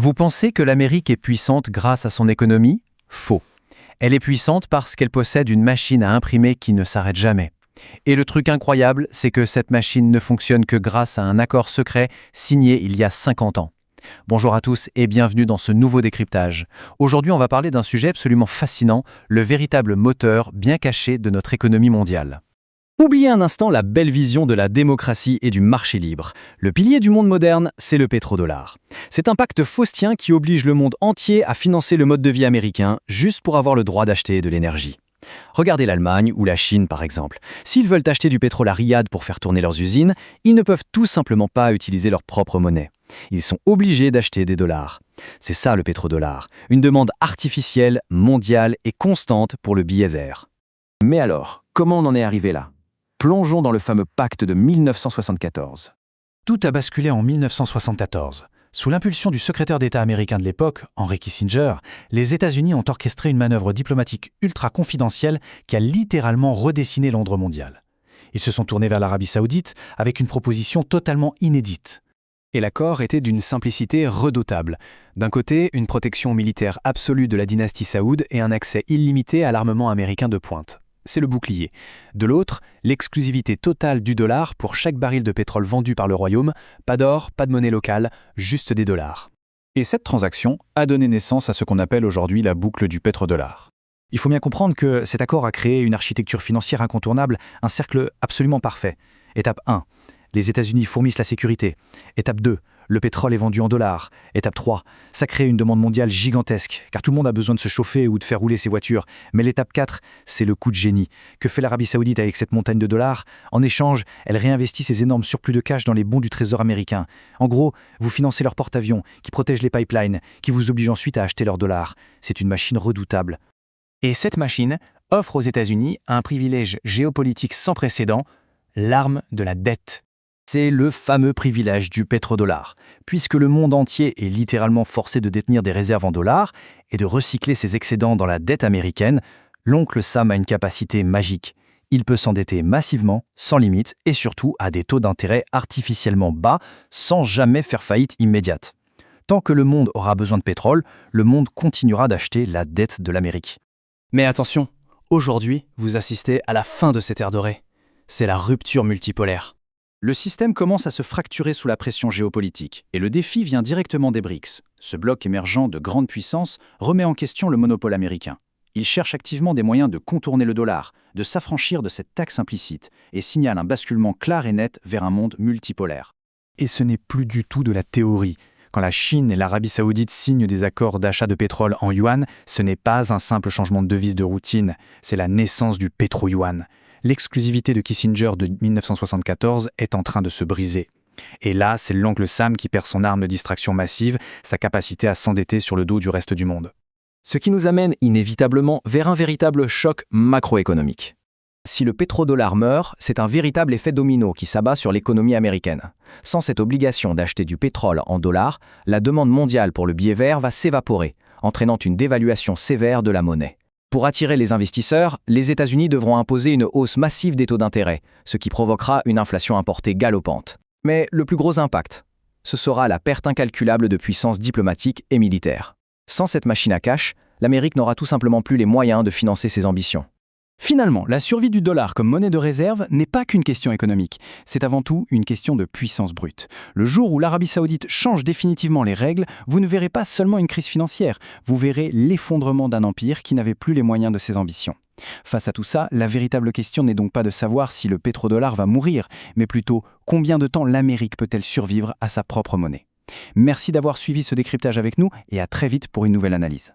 Vous pensez que l'Amérique est puissante grâce à son économie? Faux. Elle est puissante parce qu'elle possède une machine à imprimer qui ne s'arrête jamais. Et le truc incroyable, c'est que cette machine ne fonctionne que grâce à un accord secret signé il y a 50 ans. Bonjour à tous et bienvenue dans ce nouveau décryptage. Aujourd'hui, on va parler d'un sujet absolument fascinant, le véritable moteur bien caché de notre économie mondiale. Oubliez un instant la belle vision de la démocratie et du marché libre. Le pilier du monde moderne, c'est le pétrodollar. C'est un pacte faustien qui oblige le monde entier à financer le mode de vie américain juste pour avoir le droit d'acheter de l'énergie. Regardez l'Allemagne ou la Chine par exemple. S'ils veulent acheter du pétrole à Riyad pour faire tourner leurs usines, ils ne peuvent tout simplement pas utiliser leur propre monnaie. Ils sont obligés d'acheter des dollars. C'est ça le pétrodollar, une demande artificielle, mondiale et constante pour le billet vert. Mais alors, comment on en est arrivé là? Plongeons dans le fameux pacte de 1974. Tout a basculé en 1974. Sous l'impulsion du secrétaire d'État américain de l'époque, Henry Kissinger, les États-Unis ont orchestré une manœuvre diplomatique ultra confidentielle qui a littéralement redessiné l'ordre mondial. Ils se sont tournés vers l'Arabie Saoudite avec une proposition totalement inédite. Et l'accord était d'une simplicité redoutable. D'un côté, une protection militaire absolue de la dynastie Saoud et un accès illimité à l'armement américain de pointe. C'est le bouclier. De l'autre, l'exclusivité totale du dollar pour chaque baril de pétrole vendu par le royaume, pas d'or, pas de monnaie locale, juste des dollars. Et cette transaction a donné naissance à ce qu'on appelle aujourd'hui la boucle du pétrodollar. Il faut bien comprendre que cet accord a créé une architecture financière incontournable, un cercle absolument parfait. Étape 1. Les États-Unis fournissent la sécurité. Étape 2. Le pétrole est vendu en dollars. Étape 3. Ça crée une demande mondiale gigantesque, car tout le monde a besoin de se chauffer ou de faire rouler ses voitures. Mais l'étape 4, c'est le coup de génie. Que fait l'Arabie Saoudite avec cette montagne de dollars? En échange, elle réinvestit ses énormes surplus de cash dans les bons du trésor américain. En gros, vous financez leurs porte-avions, qui protègent les pipelines, qui vous obligent ensuite à acheter leurs dollars. C'est une machine redoutable. Et cette machine offre aux États-Unis un privilège géopolitique sans précédent, l'arme de la dette. C'est le fameux privilège du pétrodollar, puisque le monde entier est littéralement forcé de détenir des réserves en dollars et de recycler ses excédents dans la dette américaine. L'oncle Sam a une capacité magique. Il peut s'endetter massivement, sans limite, et surtout à des taux d'intérêt artificiellement bas, sans jamais faire faillite immédiate. Tant que le monde aura besoin de pétrole, le monde continuera d'acheter la dette de l'Amérique. Mais attention, aujourd'hui, vous assistez à la fin de cette ère dorée. C'est la rupture multipolaire. Le système commence à se fracturer sous la pression géopolitique, et le défi vient directement des BRICS. Ce bloc émergent de grande puissance remet en question le monopole américain. Il cherche activement des moyens de contourner le dollar, de s'affranchir de cette taxe implicite, et signale un basculement clair et net vers un monde multipolaire. Et ce n'est plus du tout de la théorie. Quand la Chine et l'Arabie Saoudite signent des accords d'achat de pétrole en yuan, ce n'est pas un simple changement de devise de routine, c'est la naissance du pétro-yuan. L'exclusivité de Kissinger de 1974 est en train de se briser. Et là, c'est l'oncle Sam qui perd son arme de distraction massive, sa capacité à s'endetter sur le dos du reste du monde. Ce qui nous amène inévitablement vers un véritable choc macroéconomique. Si le pétrodollar meurt, c'est un véritable effet domino qui s'abat sur l'économie américaine. Sans cette obligation d'acheter du pétrole en dollars, la demande mondiale pour le billet vert va s'évaporer, entraînant une dévaluation sévère de la monnaie. Pour attirer les investisseurs, les États-Unis devront imposer une hausse massive des taux d'intérêt, ce qui provoquera une inflation importée galopante. Mais le plus gros impact, ce sera la perte incalculable de puissance diplomatique et militaire. Sans cette machine à cash, l'Amérique n'aura tout simplement plus les moyens de financer ses ambitions. Finalement, la survie du dollar comme monnaie de réserve n'est pas qu'une question économique, c'est avant tout une question de puissance brute. Le jour où l'Arabie Saoudite change définitivement les règles, vous ne verrez pas seulement une crise financière, vous verrez l'effondrement d'un empire qui n'avait plus les moyens de ses ambitions. Face à tout ça, la véritable question n'est donc pas de savoir si le pétrodollar va mourir, mais plutôt combien de temps l'Amérique peut-elle survivre à sa propre monnaie. Merci d'avoir suivi ce décryptage avec nous et à très vite pour une nouvelle analyse.